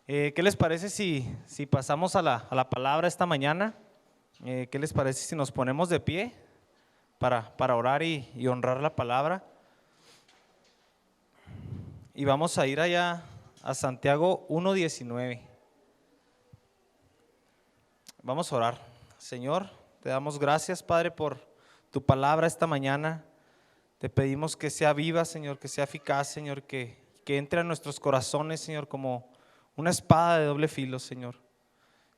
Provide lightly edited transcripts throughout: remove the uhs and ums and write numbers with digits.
¿Qué les parece si pasamos a la palabra esta mañana? ¿Qué les parece si nos ponemos de pie para orar y honrar la palabra? Y vamos a ir allá a Santiago 1:19. Vamos a orar. Señor, te damos gracias, Padre, por tu palabra esta mañana. Te pedimos que sea viva, Señor, que sea eficaz, Señor, que entre a nuestros corazones, Señor, como una espada de doble filo, Señor.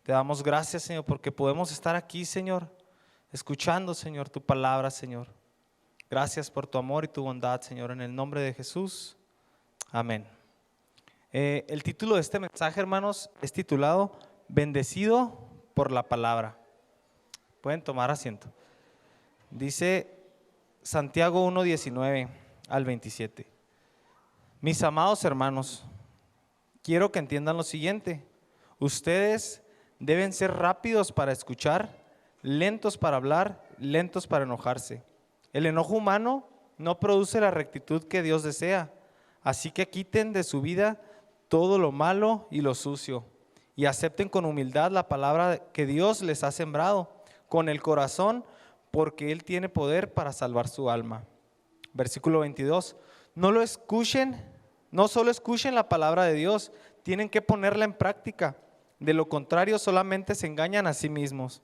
Te damos gracias, Señor, porque podemos estar aquí, Señor, escuchando, Señor, tu palabra, Señor. Gracias por tu amor y tu bondad, Señor, en el nombre de Jesús. Amén. El título de este mensaje, hermanos, es titulado Bendecido por la palabra. Pueden tomar asiento. Dice Santiago 1:19 al 27. Mis amados hermanos, quiero que entiendan lo siguiente. Ustedes deben ser rápidos para escuchar, lentos para hablar, lentos para enojarse. El enojo humano no produce la rectitud que Dios desea. Así que quiten de su vida todo lo malo y lo sucio y acepten con humildad la palabra que Dios les ha sembrado con el corazón, porque Él tiene poder para salvar su alma. Versículo 22. No solo escuchen la palabra de Dios, tienen que ponerla en práctica. De lo contrario, solamente se engañan a sí mismos.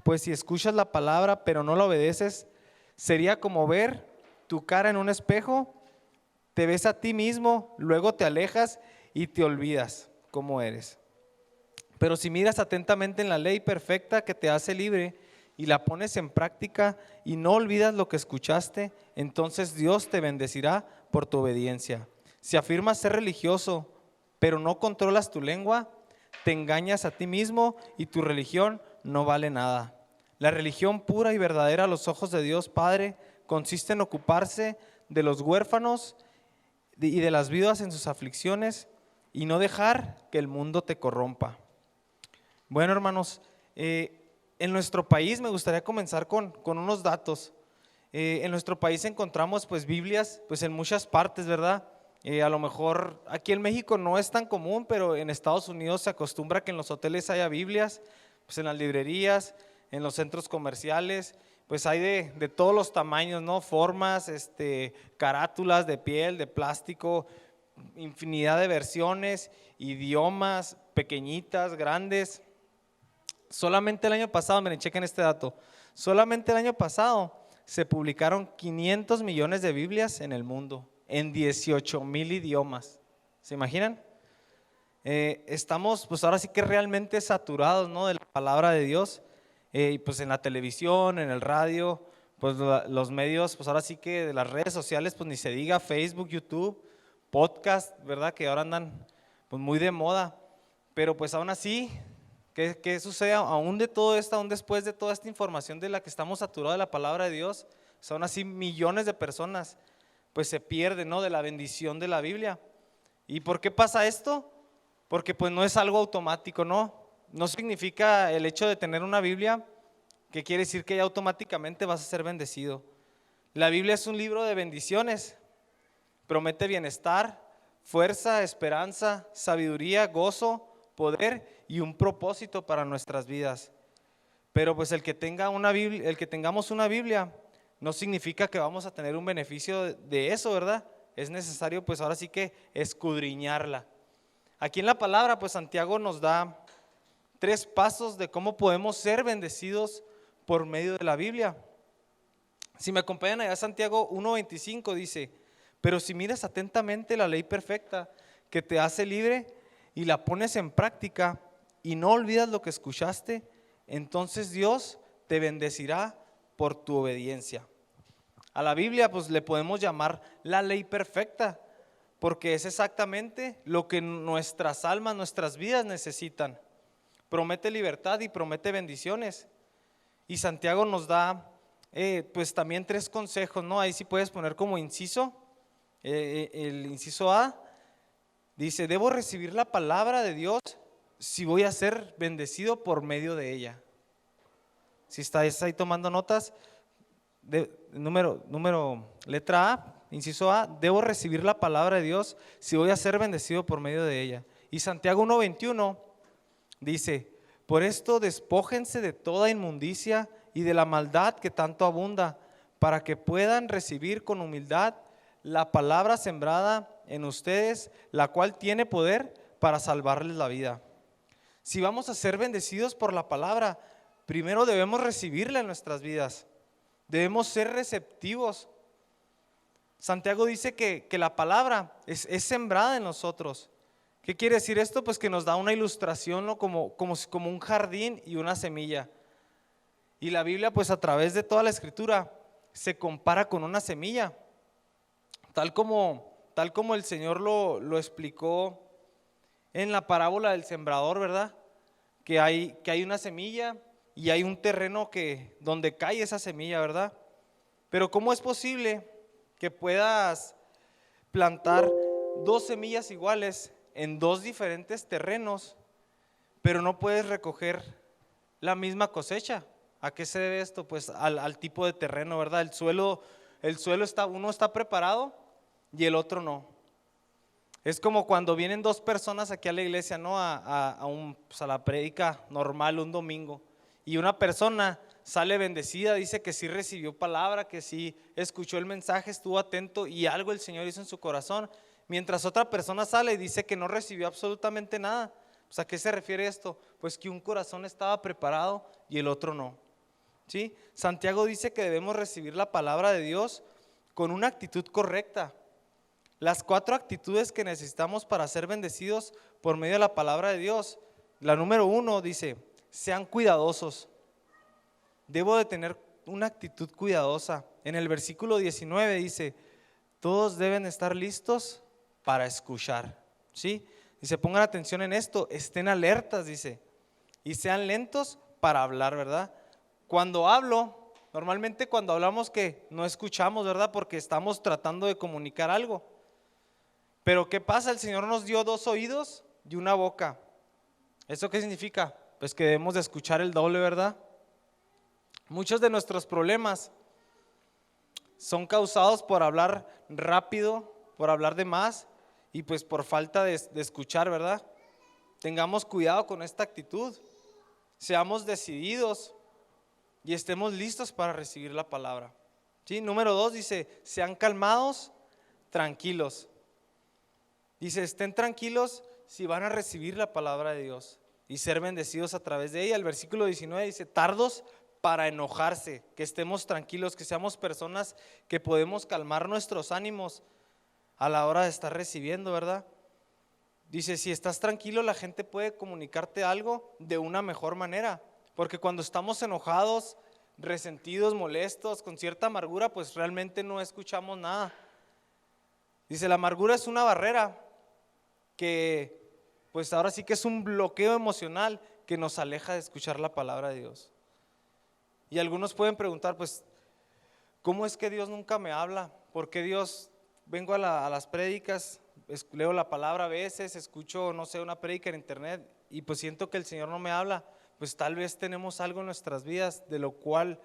Pues si escuchas la palabra pero no la obedeces, sería como ver tu cara en un espejo. Te ves a ti mismo, luego te alejas y te olvidas cómo eres. Pero si miras atentamente en la ley perfecta que te hace libre y la pones en práctica y no olvidas lo que escuchaste, entonces Dios te bendecirá por tu obediencia. Si afirmas ser religioso, pero no controlas tu lengua, te engañas a ti mismo y tu religión no vale nada. La religión pura y verdadera a los ojos de Dios Padre consiste en ocuparse de los huérfanos y de las viudas en sus aflicciones y no dejar que el mundo te corrompa. Bueno, hermanos, en nuestro país me gustaría comenzar con unos datos. En nuestro país encontramos pues Biblias pues en muchas partes, ¿verdad? A lo mejor aquí en México no es tan común, pero en Estados Unidos se acostumbra que en los hoteles haya Biblias, pues en las librerías, en los centros comerciales, pues hay de todos los tamaños, ¿no? Formas, carátulas de piel, de plástico, infinidad de versiones, idiomas, pequeñitas, grandes. Solamente el año pasado, miren, chequen este dato, solamente el año pasado se publicaron 500 millones de Biblias en el mundo, en 18,000 idiomas. ¿Se imaginan? Estamos pues ahora sí que realmente saturados, ¿no?, de la palabra de Dios. Y pues en la televisión, en el radio, pues los medios, pues ahora sí que de las redes sociales, pues ni se diga, Facebook, YouTube, podcast, ¿verdad?, que ahora andan pues muy de moda. Pero pues aún así, ¿qué sucede aún de todo esto, aún después de toda esta información de la que estamos saturados de la palabra de Dios? Pues aún así millones de personas pues se pierden, ¿no?, de la bendición de la Biblia. ¿Y por qué pasa esto? Porque pues no es algo automático, ¿no? No significa el hecho de tener una Biblia que quiere decir que ya automáticamente vas a ser bendecido. La Biblia es un libro de bendiciones. Promete bienestar, fuerza, esperanza, sabiduría, gozo, poder y un propósito para nuestras vidas. Pero pues el que tengamos una Biblia no significa que vamos a tener un beneficio de eso, ¿verdad? Es necesario pues ahora sí que escudriñarla. Aquí en la palabra pues Santiago nos da 3 pasos de cómo podemos ser bendecidos por medio de la Biblia. Si me acompañan allá, Santiago 1:25 dice: pero si miras atentamente la ley perfecta que te hace libre y la pones en práctica y no olvidas lo que escuchaste, entonces Dios te bendecirá por tu obediencia. A la Biblia pues le podemos llamar la ley perfecta, porque es exactamente lo que nuestras almas, nuestras vidas necesitan. Promete libertad y promete bendiciones. Y Santiago nos da pues también 3 consejos, ¿no? Ahí sí puedes poner como inciso. El inciso A dice: debo recibir la palabra de Dios si voy a ser bendecido por medio de ella. Si estás ahí tomando notas, letra A, inciso A, debo recibir la palabra de Dios si voy a ser bendecido por medio de ella. Y Santiago 1:21 dice: por esto despójense de toda inmundicia y de la maldad que tanto abunda, para que puedan recibir con humildad la palabra sembrada en ustedes, la cual tiene poder para salvarles la vida. Si vamos a ser bendecidos por la palabra, primero debemos recibirla en nuestras vidas. Debemos ser receptivos. Santiago dice que la palabra es sembrada en nosotros. ¿Qué quiere decir esto? Pues que nos da una ilustración, ¿no? como un jardín y una semilla. Y la Biblia, pues a través de toda la escritura, se compara con una semilla. Tal como el Señor lo explicó en la parábola del sembrador, ¿verdad? Que hay una semilla y hay un terreno donde cae esa semilla, ¿verdad? Pero ¿cómo es posible que puedas plantar dos semillas iguales en dos diferentes terrenos, pero no puedes recoger la misma cosecha? ¿A qué se debe esto? Pues al tipo de terreno, ¿verdad? El suelo uno está preparado y el otro no. Es como cuando vienen dos personas aquí a la iglesia, ¿no? A la prédica normal un domingo, y una persona sale bendecida, dice que sí recibió palabra, que sí escuchó el mensaje, estuvo atento y algo el Señor hizo en su corazón, mientras otra persona sale y dice que no recibió absolutamente nada. Pues, ¿a qué se refiere esto? Pues que un corazón estaba preparado y el otro no. ¿Sí? Santiago dice que debemos recibir la palabra de Dios con una actitud correcta. Las 4 actitudes que necesitamos para ser bendecidos por medio de la palabra de Dios. La número 1 dice: sean cuidadosos. Debo de tener una actitud cuidadosa. En el versículo 19 dice: todos deben estar listos para escuchar. ¿Sí? Dice, pongan atención en esto, estén alertas, dice, y sean lentos para hablar, ¿verdad? Cuando hablo, normalmente cuando hablamos que no escuchamos, ¿verdad? Porque estamos tratando de comunicar algo. Pero ¿qué pasa? El Señor nos dio 2 oídos y una boca. ¿Eso qué significa? Pues que debemos de escuchar el doble, ¿verdad? Muchos de nuestros problemas son causados por hablar rápido, por hablar de más y pues por falta de escuchar, ¿verdad? Tengamos cuidado con esta actitud. Seamos decididos y estemos listos para recibir la palabra. ¿Sí? Número 2 dice: sean calmados, tranquilos. Dice, estén tranquilos si van a recibir la palabra de Dios y ser bendecidos a través de ella. El versículo 19 dice: tardos para enojarse, que estemos tranquilos, que seamos personas que podemos calmar nuestros ánimos a la hora de estar recibiendo, ¿verdad? Dice, si estás tranquilo, la gente puede comunicarte algo de una mejor manera, porque cuando estamos enojados, resentidos, molestos, con cierta amargura, pues realmente no escuchamos nada. Dice, la amargura es una barrera que pues ahora sí que es un bloqueo emocional que nos aleja de escuchar la palabra de Dios. Y algunos pueden preguntar, pues, ¿cómo es que Dios nunca me habla? ¿Por qué Dios, vengo a las prédicas, leo la palabra a veces, escucho, no sé, una prédica en internet y pues siento que el Señor no me habla? Pues tal vez tenemos algo en nuestras vidas de lo cual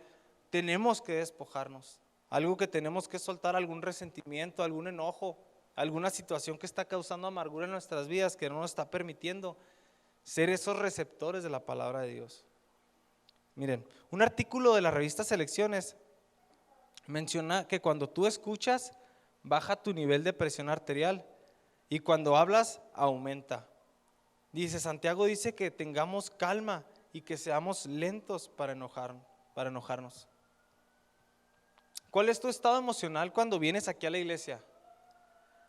tenemos que despojarnos, algo que tenemos que soltar, algún resentimiento, algún enojo, alguna situación que está causando amargura en nuestras vidas que no nos está permitiendo ser esos receptores de la palabra de Dios. Miren, un artículo de la revista Selecciones menciona que cuando tú escuchas, baja tu nivel de presión arterial y cuando hablas, aumenta. Dice, Santiago dice que tengamos calma y que seamos lentos para enojarnos. ¿Cuál es tu estado emocional cuando vienes aquí a la iglesia?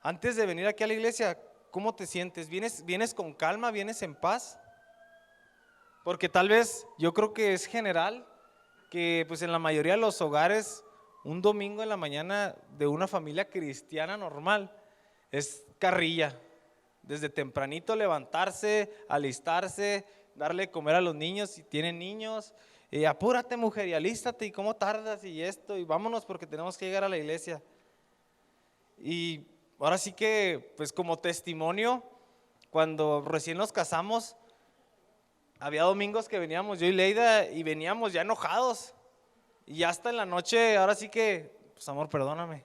Antes de venir aquí a la iglesia, ¿cómo te sientes? ¿Vienes con calma? ¿Vienes en paz? Porque tal vez, yo creo que es general que pues en la mayoría de los hogares, un domingo en la mañana de una familia cristiana normal es carrilla. Desde tempranito levantarse, alistarse, darle de comer a los niños si tienen niños, apúrate mujer y alístate, y cómo tardas y esto, y vámonos porque tenemos que llegar a la iglesia. Y ahora sí que pues como testimonio, cuando recién nos casamos, había domingos que veníamos yo y Leida y veníamos ya enojados y ya hasta en la noche, ahora sí que, pues amor, perdóname.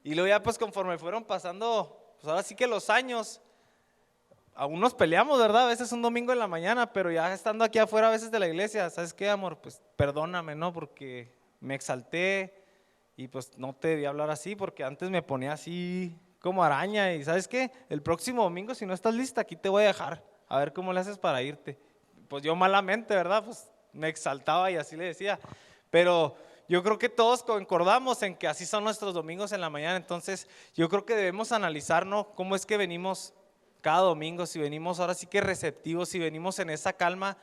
Y luego ya pues conforme fueron pasando, pues ahora sí que los años, aún nos peleamos, ¿verdad? A veces un domingo en la mañana, pero ya estando aquí afuera a veces de la iglesia, ¿sabes qué, amor? Pues perdóname, ¿no? Porque me exalté y pues no te debí hablar así porque antes me ponía así como araña y ¿sabes qué? El próximo domingo si no estás lista aquí te voy a dejar, a ver cómo le haces para irte. Pues yo malamente, ¿verdad? Pues me exaltaba y así le decía, pero yo creo que todos concordamos en que así son nuestros domingos en la mañana, entonces yo creo que debemos analizar, ¿no? Cómo es que venimos cada domingo, si venimos ahora sí que receptivos, si venimos en esa calma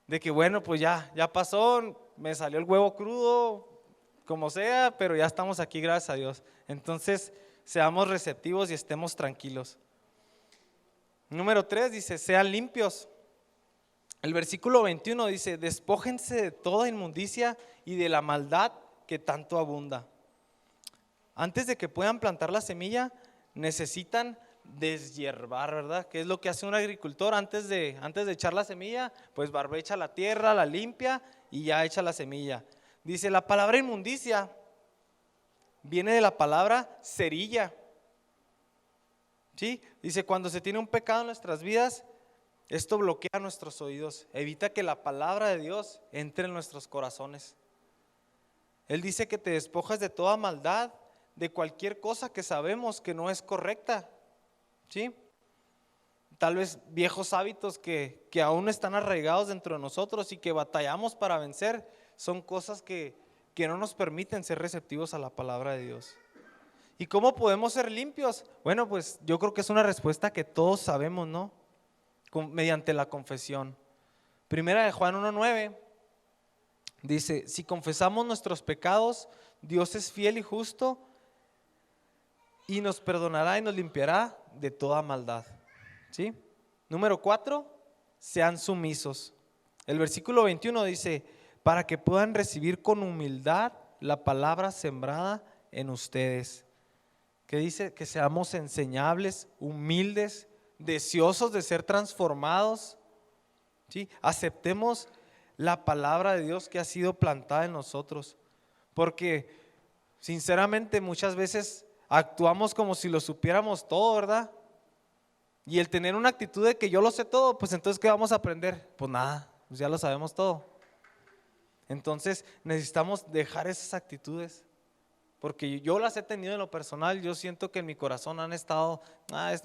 de que bueno, pues ya pasó, me salió el huevo crudo, como sea, pero ya estamos aquí, gracias a Dios. Entonces, seamos receptivos y estemos tranquilos. Número 3 dice, sean limpios. El versículo 21 dice, despójense de toda inmundicia y de la maldad que tanto abunda. Antes de que puedan plantar la semilla, necesitan deshiervar, ¿verdad? ¿Qué es lo que hace un agricultor antes de echar la semilla? Pues barbecha la tierra, la limpia y ya echa la semilla. Dice, la palabra inmundicia viene de la palabra cerilla. ¿Sí? Dice, cuando se tiene un pecado en nuestras vidas, esto bloquea nuestros oídos, evita que la palabra de Dios entre en nuestros corazones. Él dice que te despojas de toda maldad, de cualquier cosa que sabemos que no es correcta. ¿Sí? Tal vez viejos hábitos que aún están arraigados dentro de nosotros y que batallamos para vencer, son cosas que no nos permiten ser receptivos a la palabra de Dios. ¿Y cómo podemos ser limpios? Bueno, pues yo creo que es una respuesta que todos sabemos, ¿no? Mediante la confesión. Primera de Juan 1:9 dice, si confesamos nuestros pecados, Dios es fiel y justo y nos perdonará y nos limpiará de toda maldad. ¿Sí? Número 4, sean sumisos. El versículo 21 dice, para que puedan recibir con humildad la palabra sembrada en ustedes. Que dice que seamos enseñables, humildes, deseosos de ser transformados. ¿Sí? Aceptemos la palabra de Dios que ha sido plantada en nosotros. Porque sinceramente muchas veces actuamos como si lo supiéramos todo, ¿verdad? Y el tener una actitud de que yo lo sé todo, pues entonces ¿qué vamos a aprender? Pues nada, pues ya lo sabemos todo. Entonces necesitamos dejar esas actitudes, porque yo las he tenido en lo personal. Yo siento que en mi corazón han estado,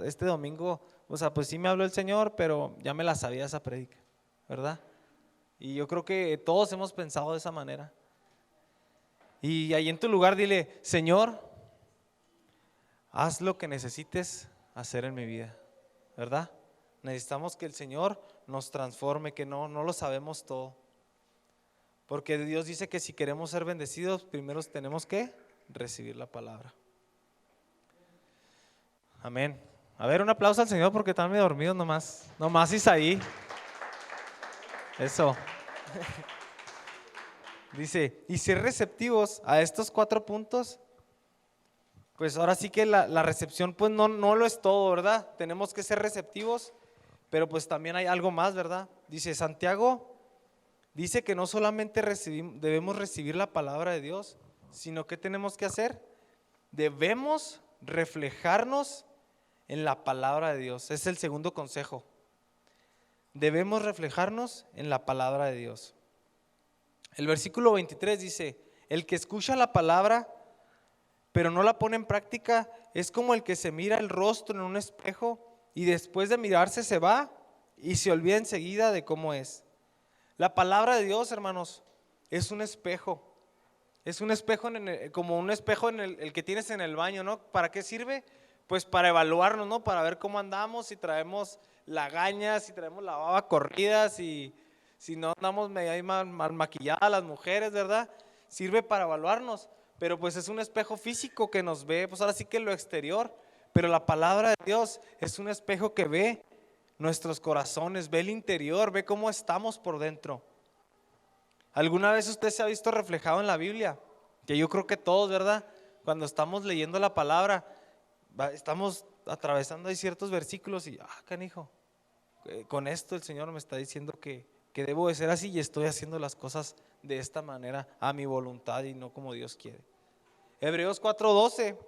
este domingo, o sea, pues sí me habló el Señor, pero ya me la sabía esa prédica, ¿verdad? Y yo creo que todos hemos pensado de esa manera. Y ahí en tu lugar dile, Señor, haz lo que necesites hacer en mi vida, ¿verdad? Necesitamos que el Señor nos transforme, que no lo sabemos todo. Porque Dios dice que si queremos ser bendecidos, primero tenemos que recibir la palabra. Amén. A ver, un aplauso al Señor porque están medio dormidos nomás Isaí. Eso. Dice, y ser receptivos a estos 4 puntos, pues ahora sí que la recepción pues no lo es todo, ¿verdad? Tenemos que ser receptivos, pero pues también hay algo más, ¿verdad? Dice Santiago, dice que no solamente debemos recibir la palabra de Dios, sino que tenemos que hacer, debemos reflejarnos en la palabra de Dios. Es el segundo consejo. Debemos reflejarnos en la palabra de Dios. El versículo 23 dice, el que escucha la palabra pero no la pone en práctica es como el que se mira el rostro en un espejo y después de mirarse se va y se olvida enseguida de cómo es. La palabra de Dios, hermanos, es un espejo. Es un espejo como un espejo en el que tienes en el baño, ¿no? ¿Para qué sirve? Pues para evaluarnos, ¿no? Para ver cómo andamos, si traemos lagañas, si traemos la baba corrida, si no andamos medio mal maquilladas las mujeres, ¿verdad? Sirve para evaluarnos, pero pues es un espejo físico que nos ve, pues ahora sí que lo exterior, pero la palabra de Dios es un espejo que ve nuestros corazones, ve el interior, ve cómo estamos por dentro. ¿Alguna vez usted se ha visto reflejado en la Biblia? Que yo creo que todos, ¿verdad? Cuando estamos leyendo la palabra, estamos atravesando ahí ciertos versículos y, canijo, con esto el Señor me está diciendo que debo de ser así y estoy haciendo las cosas de esta manera a mi voluntad y no como Dios quiere. Hebreos 4:12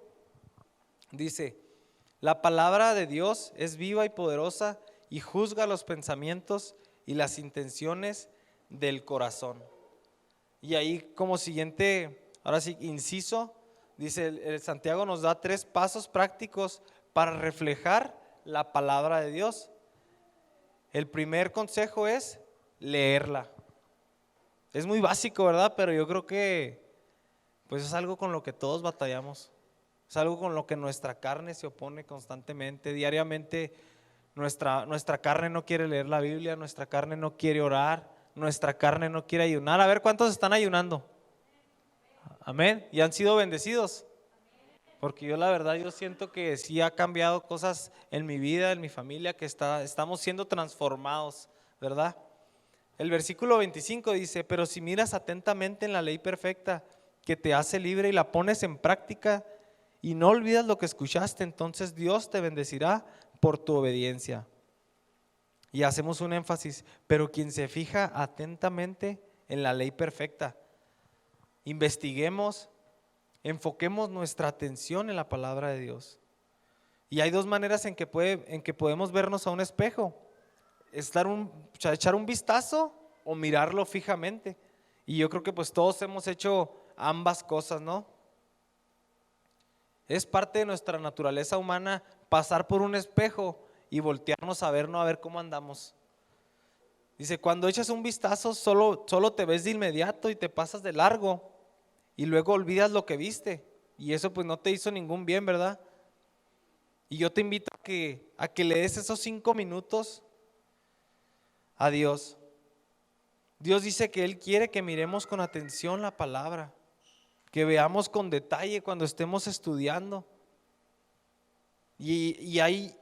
dice, La palabra de Dios es viva y poderosa y juzga los pensamientos y las intenciones del corazón. Y ahí como siguiente, ahora sí, inciso, dice el Santiago nos da 3 pasos prácticos para reflejar la palabra de Dios. El primer consejo es leerla. Es muy básico, ¿verdad? Pero yo creo que pues es algo con lo que todos batallamos. Es algo con lo que nuestra carne se opone constantemente, diariamente. Nuestra carne no quiere leer la Biblia, nuestra carne no quiere orar, nuestra carne no quiere ayunar. A ver, ¿cuántos están ayunando? Amén. ¿Y han sido bendecidos? Porque yo la verdad, yo siento que sí ha cambiado cosas en mi vida, en mi familia, que estamos siendo transformados, ¿verdad? El versículo 25 dice, pero si miras atentamente en la ley perfecta que te hace libre y la pones en práctica y no olvidas lo que escuchaste, entonces Dios te bendecirá por tu obediencia. Y hacemos un énfasis, pero quien se fija atentamente en la ley perfecta, investiguemos, enfoquemos nuestra atención en la palabra de Dios. Y hay 2 maneras en que podemos vernos a un espejo. Echar un vistazo o mirarlo fijamente. Y yo creo que pues todos hemos hecho ambas cosas, ¿no? Es parte de nuestra naturaleza humana pasar por un espejo y voltearnos a ver, ¿no? A ver cómo andamos. Dice, cuando echas un vistazo solo te ves de inmediato y te pasas de largo y luego olvidas lo que viste y eso pues no te hizo ningún bien, ¿verdad? Y yo te invito a que le des esos 5 minutos a Dios. Dios dice que Él quiere que miremos con atención la palabra, que veamos con detalle cuando estemos estudiando. Y hay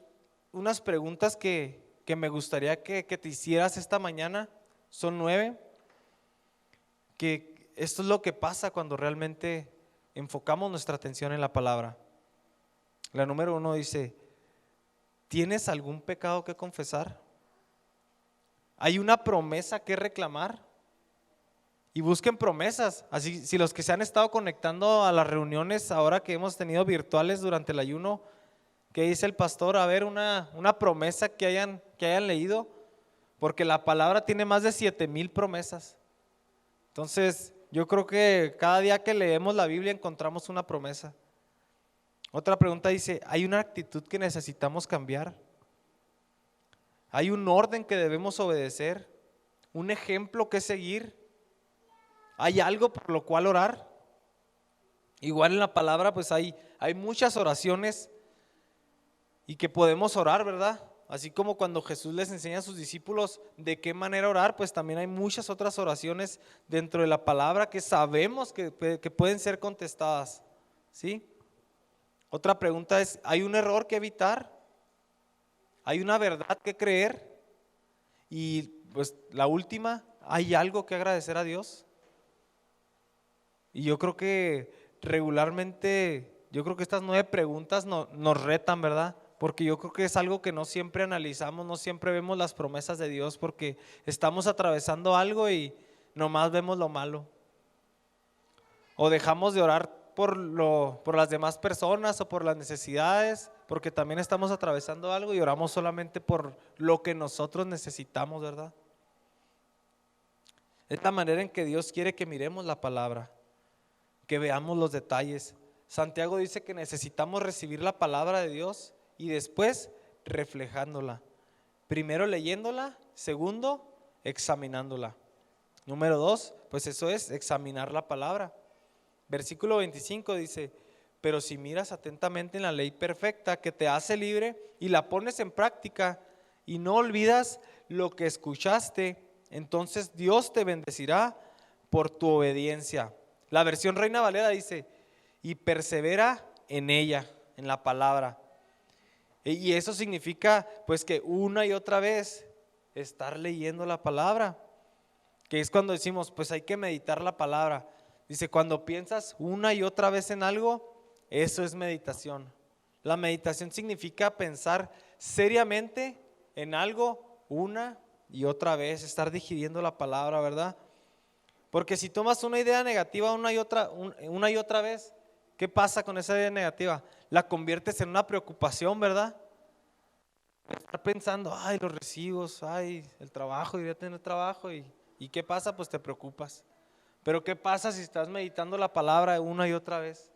unas preguntas que me gustaría que te hicieras esta mañana, son 9, que esto es lo que pasa cuando realmente enfocamos nuestra atención en la palabra. La número 1 dice, ¿tienes algún pecado que confesar? ¿Hay una promesa que reclamar? Y busquen promesas. Así, si los que se han estado conectando a las reuniones ahora que hemos tenido virtuales durante el ayuno, ¿qué dice el pastor? A ver, una promesa que hayan leído, porque la palabra tiene más de 7,000 promesas. Entonces, yo creo que cada día que leemos la Biblia encontramos una promesa. Otra pregunta dice, ¿hay una actitud que necesitamos cambiar? ¿Hay un orden que debemos obedecer? ¿Un ejemplo que seguir? ¿Hay algo por lo cual orar? Igual en la palabra pues hay muchas oraciones y que podemos orar, ¿verdad? Así como cuando Jesús les enseña a sus discípulos de qué manera orar, pues también hay muchas otras oraciones dentro de la palabra que sabemos que pueden ser contestadas, ¿sí? Otra pregunta es, ¿hay un error que evitar? ¿Hay una verdad que creer? Y pues la última, ¿hay algo que agradecer a Dios? Y yo creo que regularmente, yo creo que estas 9 preguntas nos retan, ¿verdad? Porque yo creo que es algo que no siempre analizamos, no siempre vemos las promesas de Dios porque estamos atravesando algo y nomás vemos lo malo. O dejamos de orar por las demás personas o por las necesidades, porque también estamos atravesando algo y oramos solamente por lo que nosotros necesitamos, ¿verdad? Es la manera en que Dios quiere que miremos la palabra, que veamos los detalles. Santiago dice que necesitamos recibir la palabra de Dios y después reflejándola. Primero leyéndola, segundo examinándola. Número 2, pues eso es examinar la palabra. Versículo 25 dice, pero si miras atentamente en la ley perfecta que te hace libre y la pones en práctica y no olvidas lo que escuchaste, entonces Dios te bendecirá por tu obediencia. La versión Reina Valera dice, y persevera en ella, en la palabra. Y eso significa pues que una y otra vez estar leyendo la palabra, que es cuando decimos pues hay que meditar la palabra. Dice, cuando piensas una y otra vez en algo, eso es meditación. La meditación significa pensar seriamente en algo una y otra vez, estar digiriendo la palabra, ¿verdad? Porque si tomas una idea negativa una y otra vez, ¿qué pasa con esa idea negativa? la conviertes en una preocupación, ¿verdad? Estar pensando, ay, los recibos, ay, el trabajo, iré a tener trabajo y ¿qué pasa? Pues te preocupas. Pero ¿qué pasa si estás meditando la palabra una y otra vez?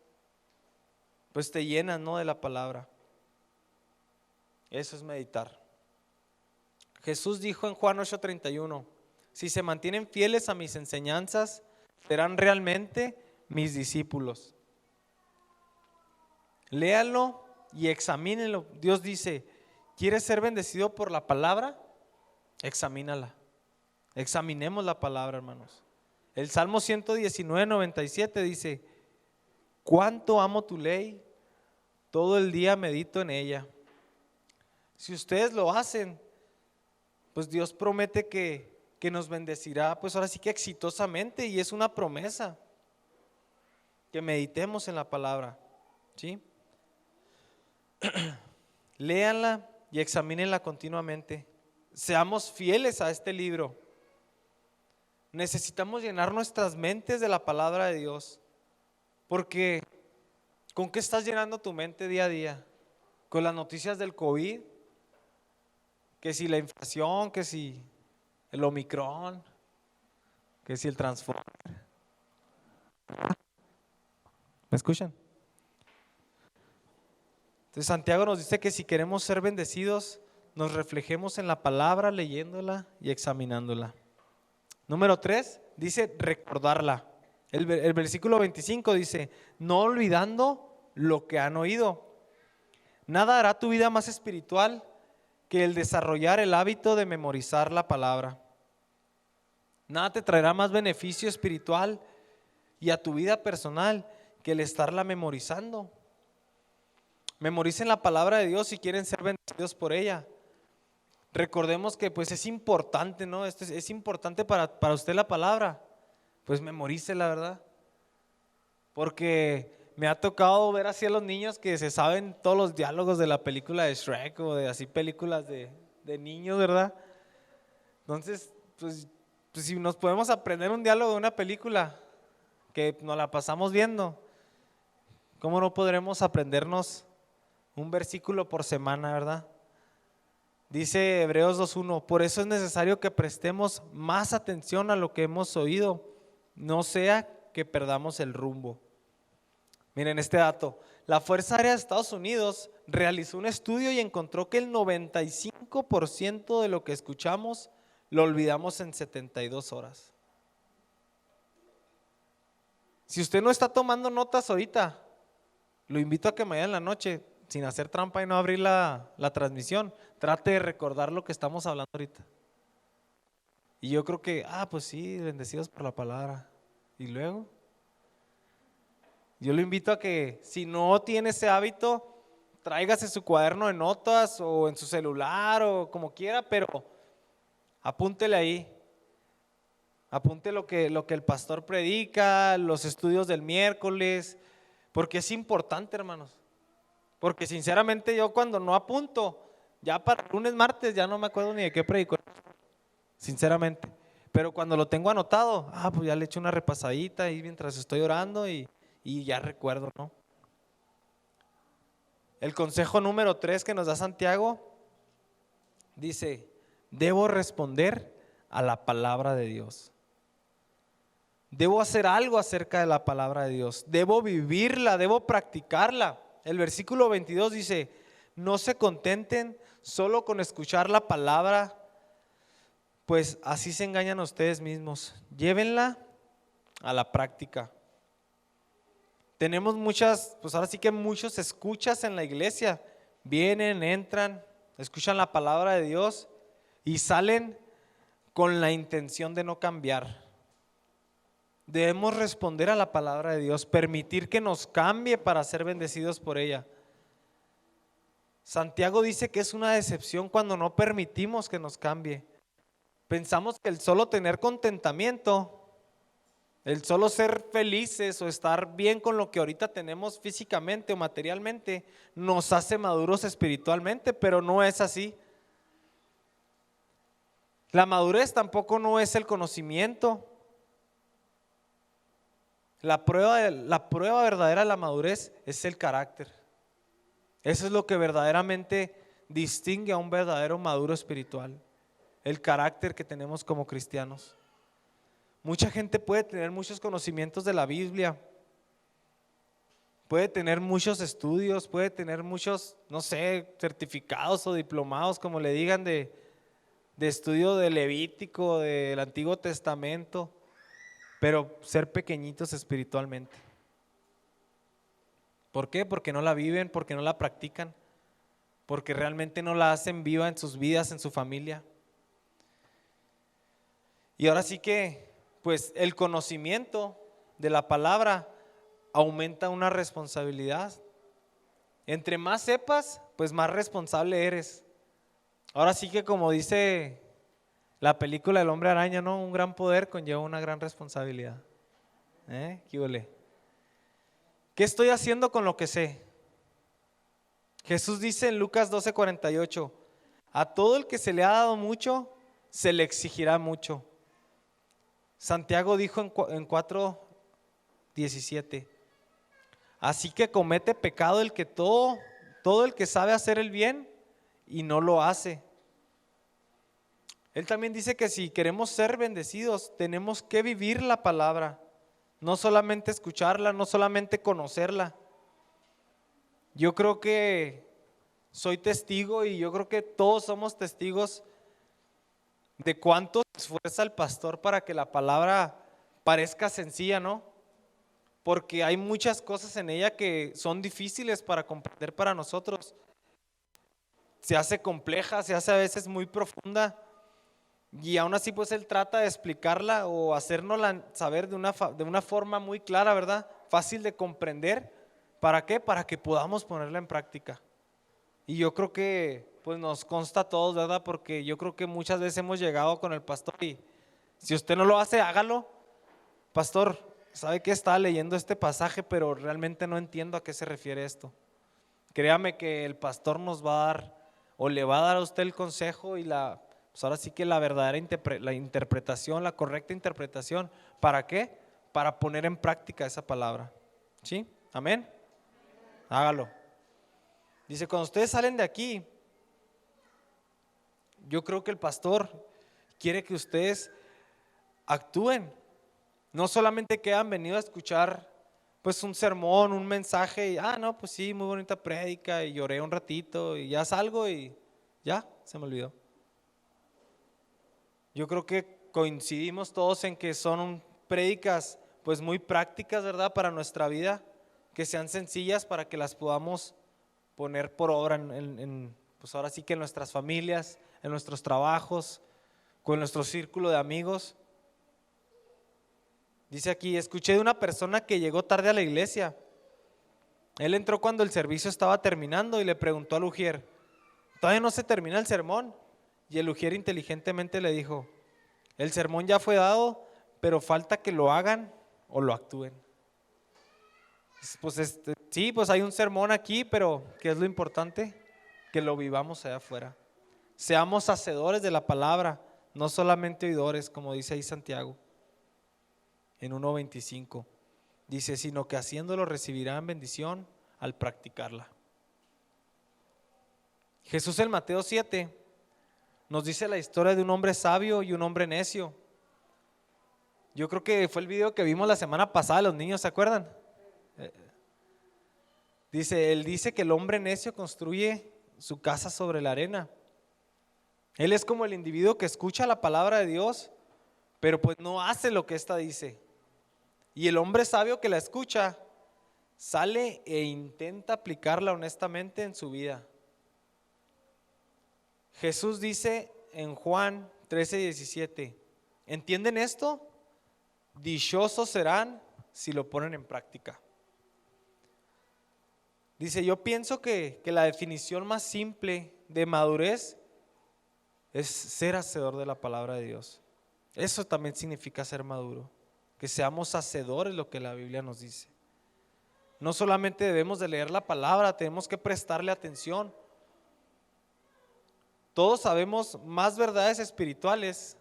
Pues te llenas, ¿no?, de la palabra. Eso es meditar. Jesús dijo en Juan 8:31, si se mantienen fieles a mis enseñanzas, serán realmente mis discípulos. Léalo y examínenlo. Dios dice, ¿quieres ser bendecido por la palabra? Examínala. Examinemos la palabra, hermanos. El Salmo 119:97 dice, cuánto amo tu ley, todo el día medito en ella. Si ustedes lo hacen, pues Dios promete que nos bendecirá, pues ahora sí que exitosamente, y es una promesa, que meditemos en la palabra, ¿sí? Léanla y examínenla continuamente. Seamos fieles a este libro. Necesitamos llenar nuestras mentes de la palabra de Dios, porque ¿con qué estás llenando tu mente día a día? ¿Con las noticias del COVID? Que si la inflación, que si el Omicron, que si el Transformer. ¿Me escuchan? Entonces Santiago nos dice que si queremos ser bendecidos, nos reflejemos en la palabra, leyéndola y examinándola. Número 3, dice recordarla. El versículo 25 dice, no olvidando lo que han oído. Nada hará tu vida más espiritual que el desarrollar el hábito de memorizar la palabra. Nada te traerá más beneficio espiritual y a tu vida personal que el estarla memorizando. Memoricen la palabra de Dios si quieren ser bendecidos por ella. Recordemos que pues es importante, ¿no? Es importante para usted la palabra. Pues memorícela, ¿verdad? Porque me ha tocado ver así a los niños que se saben todos los diálogos de la película de Shrek o de así películas de niños, ¿verdad? Entonces, pues si nos podemos aprender un diálogo de una película que nos la pasamos viendo, ¿cómo no podremos aprendernos un versículo por semana, verdad? Dice Hebreos 2:1, por eso es necesario que prestemos más atención a lo que hemos oído, no sea que perdamos el rumbo. Miren este dato, la Fuerza Aérea de Estados Unidos realizó un estudio y encontró que el 95% de lo que escuchamos lo olvidamos en 72 horas. Si usted no está tomando notas ahorita, lo invito a que mañana en la noche, sin hacer trampa y no abrir la transmisión, trate de recordar lo que estamos hablando ahorita. Y yo creo que, pues sí, bendecidos por la palabra. Y luego, yo lo invito a que si no tiene ese hábito, tráigase su cuaderno de notas o en su celular o como quiera, pero apúntele ahí. Apunte lo que el pastor predica, los estudios del miércoles, porque es importante, hermanos. Porque sinceramente yo cuando no apunto, ya para lunes, martes, ya no me acuerdo ni de qué predicó, sinceramente. Pero cuando lo tengo anotado, pues ya le echo una repasadita ahí mientras estoy orando y ya recuerdo, ¿no? El consejo número 3 que nos da Santiago dice, debo responder a la palabra de Dios. Debo hacer algo acerca de la palabra de Dios. Debo vivirla, debo practicarla. El versículo 22 dice, no se contenten solo con escuchar la palabra, pues así se engañan a ustedes mismos. Llévenla a la práctica. Tenemos muchas, pues ahora sí que muchos escuchas en la iglesia. Vienen, entran, escuchan la palabra de Dios y salen con la intención de no cambiar. Debemos responder a la palabra de Dios, permitir que nos cambie para ser bendecidos por ella. Santiago dice que es una decepción cuando no permitimos que nos cambie. Pensamos que el solo tener contentamiento, el solo ser felices o estar bien con lo que ahorita tenemos físicamente o materialmente, nos hace maduros espiritualmente, pero no es así. La madurez tampoco no es el conocimiento. La prueba verdadera de la madurez es el carácter. Eso es lo que verdaderamente distingue a un verdadero maduro espiritual, el carácter que tenemos como cristianos. Mucha gente puede tener muchos conocimientos de la Biblia, puede tener muchos estudios, puede tener muchos, no sé, certificados o diplomados, como le digan, de estudio de Levítico, del Antiguo Testamento, pero ser pequeñitos espiritualmente. ¿Por qué? Porque no la viven, porque no la practican, porque realmente no la hacen viva en sus vidas, en su familia. Y ahora sí que, pues el conocimiento de la palabra aumenta una responsabilidad. Entre más sepas, pues más responsable eres. Ahora sí que, como dice la película El Hombre Araña, ¿no? Un gran poder conlleva una gran responsabilidad. ¿Qué huele? ¿Qué estoy haciendo con lo que sé? Jesús dice en Lucas 12:48, a todo el que se le ha dado mucho, se le exigirá mucho. Santiago dijo en 4:17, así que comete pecado el que todo el que sabe hacer el bien y no lo hace. Él también dice que si queremos ser bendecidos, tenemos que vivir la palabra, no solamente escucharla, no solamente conocerla. Yo creo que soy testigo y yo creo que todos somos testigos de cuánto se esfuerza el pastor para que la palabra parezca sencilla, ¿no? Porque hay muchas cosas en ella que son difíciles para comprender para nosotros. Se hace compleja, se hace a veces muy profunda y aún así pues él trata de explicarla o hacérnosla saber de una forma muy clara, ¿verdad? Fácil de comprender. ¿Para qué? Para que podamos ponerla en práctica. Y yo creo que pues nos consta a todos, ¿verdad? Porque yo creo que muchas veces hemos llegado con el pastor y si usted no lo hace, hágalo. Pastor, ¿sabe que estaba leyendo este pasaje, pero realmente no entiendo a qué se refiere esto? Créame que el pastor nos va a dar o le va a dar a usted el consejo y pues ahora sí que la verdadera interpretación, la correcta interpretación. ¿Para qué? Para poner en práctica esa palabra. ¿Sí? Amén. Hágalo. Dice, cuando ustedes salen de aquí, yo creo que el pastor quiere que ustedes actúen. No solamente que han venido a escuchar pues un sermón, un mensaje y no, pues sí, muy bonita prédica y lloré un ratito y ya salgo y ya, se me olvidó. Yo creo que coincidimos todos en que son prédicas pues muy prácticas, ¿verdad? Para nuestra vida, que sean sencillas para que las podamos poner por obra pues ahora sí que en nuestras familias, en nuestros trabajos, con nuestro círculo de amigos. Dice aquí, escuché de una persona que llegó tarde a la iglesia. Él entró cuando el servicio estaba terminando y le preguntó al ujier, ¿todavía no se termina el sermón? Y el ujier inteligentemente le dijo, el sermón ya fue dado, pero falta que lo hagan o lo actúen. Pues sí, pues hay un sermón aquí, pero ¿qué es lo importante? Que lo vivamos allá afuera. Seamos hacedores de la palabra, no solamente oidores, como dice ahí Santiago en 1:25. Dice, sino que haciéndolo recibirán bendición al practicarla. Jesús en Mateo 7 nos dice la historia de un hombre sabio y un hombre necio. Yo creo que fue el video que vimos la semana pasada, los niños, ¿se acuerdan? Él dice que el hombre necio construye su casa sobre la arena. Él es como el individuo que escucha la palabra de Dios, pero pues no hace lo que ésta dice. Y el hombre sabio que la escucha, sale e intenta aplicarla honestamente en su vida. Jesús dice en Juan 13:17, ¿entienden esto? Dichosos serán si lo ponen en práctica. Dice, yo pienso que la definición más simple de madurez es ser hacedor de la palabra de Dios. Eso también significa ser maduro, que seamos hacedores, lo que la Biblia nos dice. No solamente debemos de leer la palabra, tenemos que prestarle atención. Todos sabemos más verdades espirituales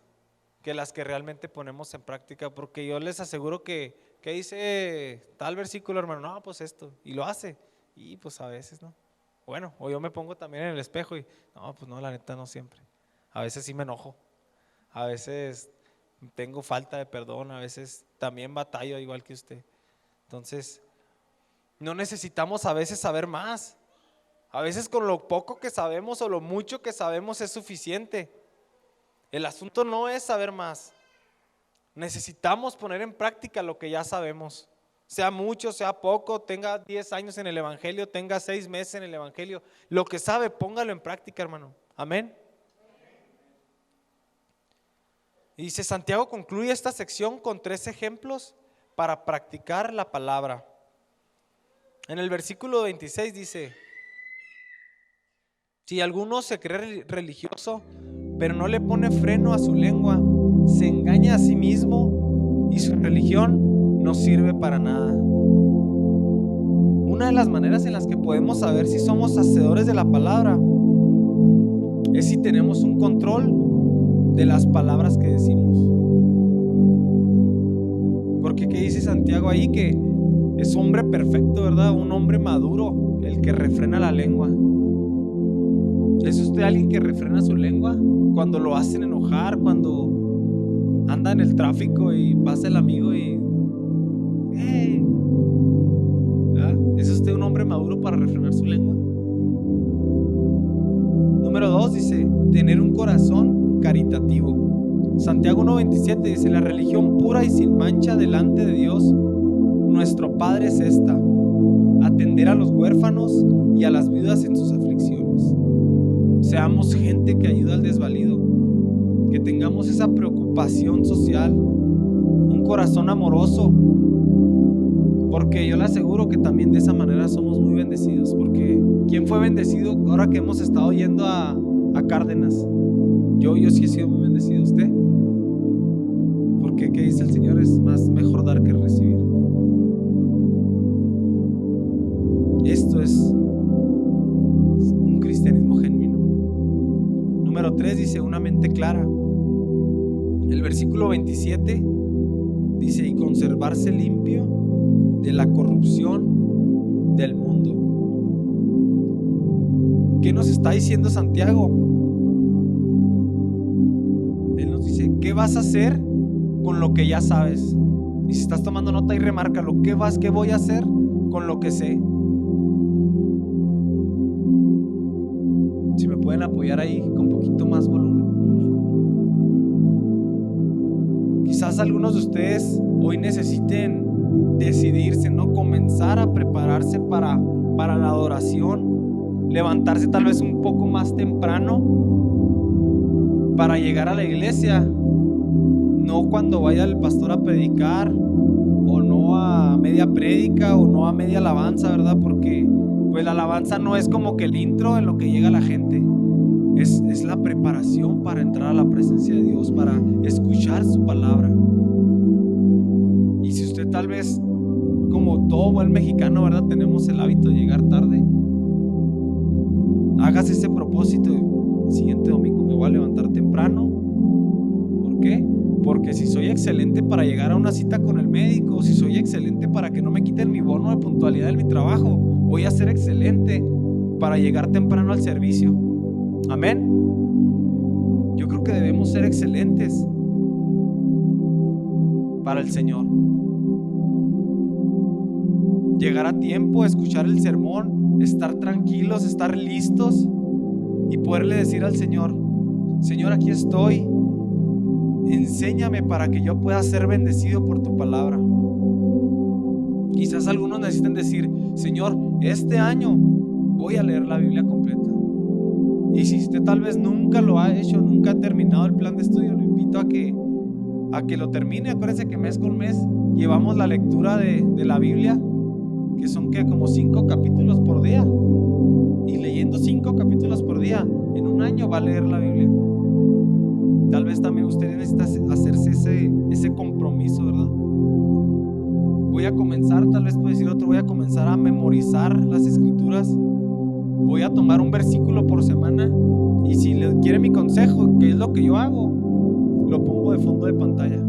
que las que realmente ponemos en práctica, porque yo les aseguro que dice tal versículo, hermano, no, pues esto, y lo hace, y pues a veces no. Bueno, o yo me pongo también en el espejo y no, pues no, la neta no siempre. A veces sí me enojo, a veces tengo falta de perdón, a veces también batallo igual que usted. Entonces, no necesitamos a veces saber más. A veces con lo poco que sabemos o lo mucho que sabemos es suficiente. El asunto no es saber más. Necesitamos poner en práctica lo que ya sabemos. Sea mucho, sea poco, tenga 10 años en el evangelio, tenga 6 meses en el evangelio. Lo que sabe, póngalo en práctica, hermano. Amén. Y dice, Santiago concluye esta sección con 3 ejemplos para practicar la palabra. En el versículo 26 dice: si alguno se cree religioso, pero no le pone freno a su lengua, se engaña a sí mismo y su religión no sirve para nada. Una de las maneras en las que podemos saber si somos hacedores de la palabra es si tenemos un control de las palabras que decimos. Porque ¿qué dice Santiago ahí? Que es hombre perfecto, ¿verdad? Un hombre maduro, el que refrena la lengua. ¿Es usted alguien que refrena su lengua cuando lo hacen enojar, cuando anda en el tráfico y pasa el amigo y hey? ¿Es usted un hombre maduro para refrenar su lengua? Número 2 dice, tener un corazón caritativo. Santiago 1:27 dice, la religión pura y sin mancha delante de Dios nuestro Padre es esta: atender a los huérfanos y a las viudas en sus aflicciones. Seamos gente que ayuda al desvalido, que tengamos esa preocupación social, un corazón amoroso, porque yo le aseguro que también de esa manera somos muy bendecidos. Porque ¿quién fue bendecido ahora que hemos estado yendo a Cárdenas? Yo sí he sido muy bendecido. ¿Usted? Porque ¿qué dice el Señor? Es mejor dar que recibir. Esto es un cristianismo genuino. Número 3 dice, una mente clara. El versículo 27 dice, y conservarse limpio de la corrupción del mundo. ¿Qué nos está diciendo Santiago? Él nos dice, ¿qué vas a hacer con lo que ya sabes? Y si estás tomando nota y remárcalo, ¿qué voy a hacer con lo que sé? Si me pueden apoyar ahí con poquito más volumen, por favor. Quizás algunos de ustedes hoy necesiten decidirse, ¿no? Comenzar a prepararse para la adoración, levantarse tal vez un poco más temprano para llegar a la iglesia, no cuando vaya el pastor a predicar, o no a media prédica, o no a media alabanza, ¿verdad? Porque pues la alabanza no es como que el intro en lo que llega la gente, es la preparación para entrar a la presencia de Dios, para escuchar su palabra. Y si usted tal vez, como todo buen mexicano, ¿verdad?, tenemos el hábito de llegar tarde, hágase ese propósito: el siguiente domingo me voy a levantar temprano. ¿Por qué? Porque si soy excelente para llegar a una cita con el médico, si soy excelente para que no me quiten mi bono de puntualidad en mi trabajo, voy a ser excelente para llegar temprano al servicio. Amén. Yo creo que debemos ser excelentes para el Señor. Llegar a tiempo, escuchar el sermón, estar tranquilos, estar listos y poderle decir al Señor: Señor, aquí estoy, enséñame para que yo pueda ser bendecido por tu palabra. Quizás algunos necesiten decir: Señor, este año voy a leer la Biblia completa. Y si usted tal vez nunca lo ha hecho, nunca ha terminado el plan de estudio, lo invito a que lo termine. Acuérdense que mes con mes llevamos la lectura de la Biblia, que son como 5 capítulos por día. Y leyendo 5 capítulos por día, en un año va a leer la Biblia. Tal vez también usted necesita hacerse ese compromiso, ¿verdad? Voy a comenzar, tal vez puede decir otro, voy a comenzar a memorizar las escrituras. Voy a tomar un versículo por semana, y si le quiere mi consejo, ¿qué es lo que yo hago? Lo pongo de fondo de pantalla,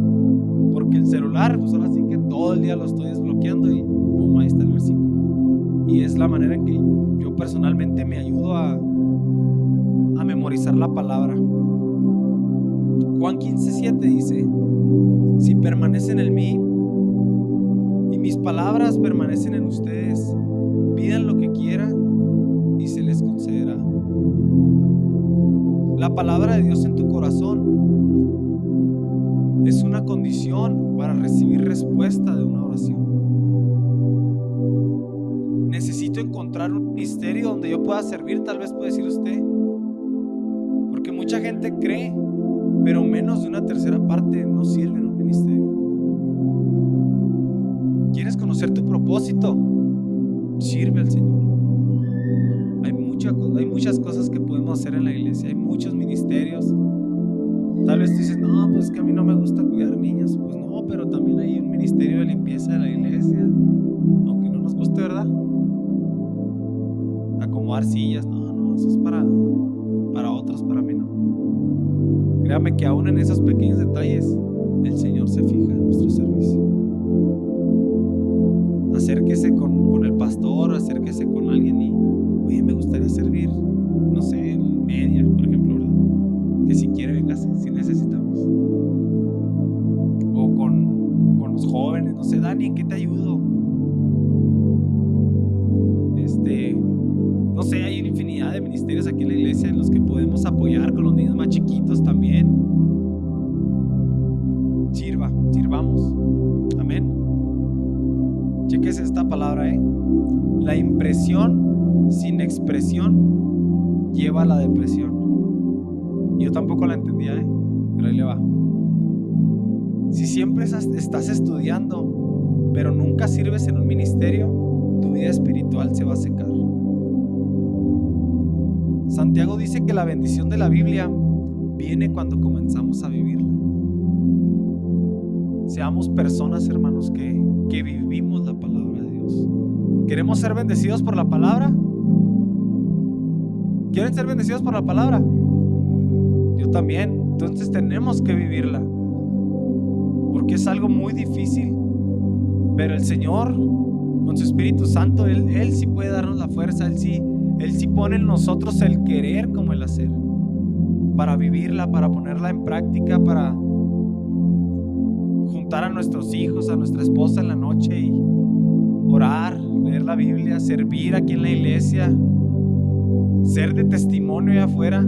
porque el celular, pues ahora sí que todo el día lo estoy desbloqueando y pum, ahí está el versículo. y es la manera en que yo personalmente me ayudo a memorizar la palabra. Juan 15:7 dice: si permanecen en mí y mis palabras permanecen en ustedes, pidan lo que quieran y se les concederá. La palabra de Dios en tu corazón es una condición para recibir respuesta de una oración. Necesito encontrar un ministerio donde yo pueda servir, tal vez puede decir usted, porque mucha gente cree, pero menos de una tercera parte no sirve en un ministerio. ¿Quieres conocer tu propósito? Sirve al Señor. Hay muchas cosas que podemos hacer en la iglesia, hay muchos ministerios. Tal vez tú dices: no, pues es que a mí no me gusta cuidar niños. Pues no, pero también hay un ministerio de limpieza de la iglesia, aunque no nos guste, ¿verdad? Acomodar sillas, no, eso es para otros, para mí no. Créame que aún en esos pequeños detalles el Señor se fija en nuestro servicio. Acérquese con el pastor, acérquese con alguien y: oye, me gustaría servir, no sé, en media, por ejemplo, ¿verdad? Que si quiere, véngase, si necesitamos. O con los jóvenes, no sé, Dani, ¿en qué te ayudo? No sé, hay una infinidad de ministerios aquí en la iglesia en los que podemos apoyar con los niños más chiquitos también. Sirvamos. Amén. Cheques esta palabra, La impresión sin expresión lleva a la depresión. Yo tampoco la entendía, pero ahí le va. Si siempre estás estudiando, pero nunca sirves en un ministerio, tu vida espiritual se va a secar. Santiago dice que la bendición de la Biblia viene cuando comenzamos a vivirla. Seamos personas, hermanos, que vivimos la palabra de Dios. ¿Queremos ser bendecidos por la palabra? ¿Quieren ser bendecidos por la palabra? Yo también. Entonces tenemos que vivirla, porque es algo muy difícil, pero el Señor con su Espíritu Santo, Él sí puede darnos la fuerza. Él sí pone en nosotros el querer como el hacer, para vivirla, para ponerla en práctica, para juntar a nuestros hijos, a nuestra esposa en la noche y orar, leer la Biblia, servir aquí en la iglesia, ser de testimonio allá afuera.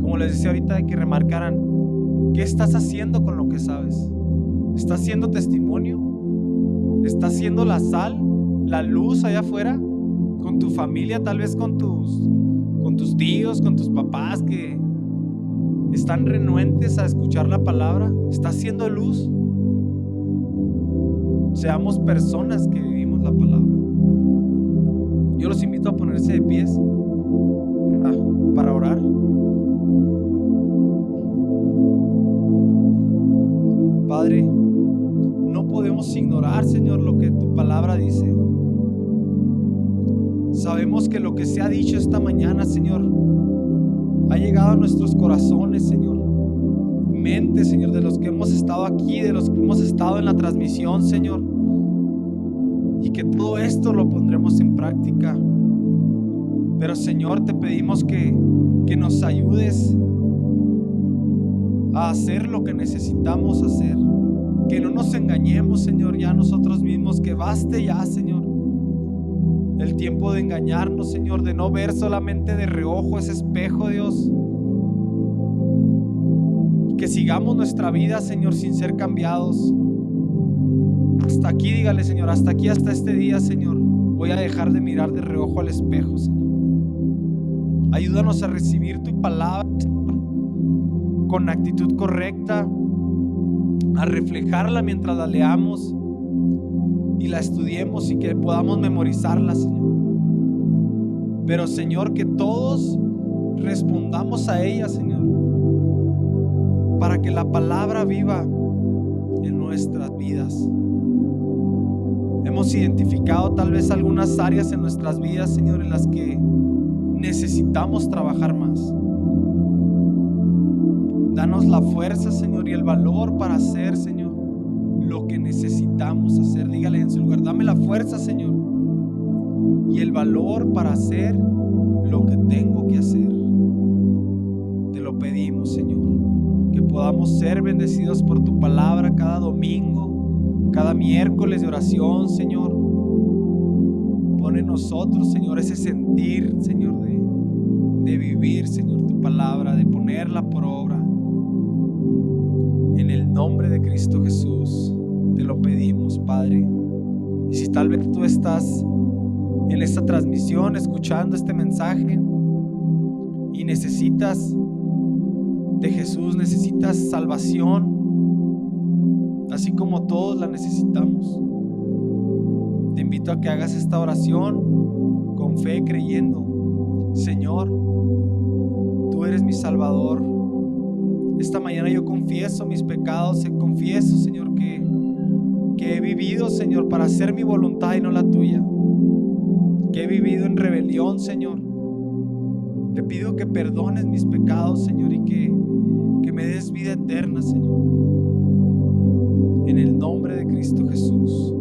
Como les decía ahorita, que remarcaran: ¿qué estás haciendo con lo que sabes? ¿Estás siendo testimonio? ¿Estás siendo la sal, la luz allá afuera? Con tu familia, tal vez con tus tíos, con tus papás que están renuentes a escuchar la palabra. ¿Estás siendo luz? Seamos personas que vivimos la palabra. Yo los invito a ponerse de pies para orar. Padre, no podemos ignorar, Señor, lo que tu palabra dice. Sabemos que lo que se ha dicho esta mañana, Señor, ha llegado a nuestros corazones, Señor. Mente, Señor, de los que hemos estado aquí, de los que hemos estado en la transmisión, Señor. Y que todo esto lo pondremos en práctica. Pero, Señor, te pedimos que nos ayudes a hacer lo que necesitamos hacer. Que no nos engañemos, Señor, ya nosotros mismos. Que baste ya, Señor, el tiempo de engañarnos, Señor, de no ver solamente de reojo ese espejo, Dios. Y que sigamos nuestra vida, Señor, sin ser cambiados. Hasta aquí, dígale, Señor, hasta aquí, hasta este día, Señor, voy a dejar de mirar de reojo al espejo, Señor. Ayúdanos a recibir tu palabra, Señor, con actitud correcta, a reflejarla mientras la leamos y la estudiemos y que podamos memorizarla, Señor. Pero, Señor, que todos respondamos a ella, Señor, para que la palabra viva en nuestras vidas. Hemos identificado tal vez algunas áreas en nuestras vidas, Señor, en las que necesitamos trabajar más. Danos la fuerza, Señor, y el valor para hacer, Señor, lo que necesitamos hacer. Dígale en su lugar: dame la fuerza, Señor, y el valor para hacer lo que tengo que hacer. Te lo pedimos, Señor, que podamos ser bendecidos por tu palabra cada domingo, cada miércoles de oración, Señor. Pon en nosotros, Señor, ese sentir, Señor, de vivir, Señor, tu palabra, de ponerla por obra. En el nombre de Cristo Jesús te lo pedimos, Padre. Y si tal vez tú estás en esta transmisión escuchando este mensaje y necesitas de Jesús, necesitas salvación, así como todos la necesitamos, te invito a que hagas esta oración con fe, creyendo: Señor, tú eres mi Salvador. Esta mañana yo confieso mis pecados, confieso, Señor, que he vivido, Señor, para hacer mi voluntad y no la tuya, que he vivido en rebelión, Señor. Te pido que perdones mis pecados, Señor, y que me des vida eterna, Señor. En el nombre de Cristo Jesús.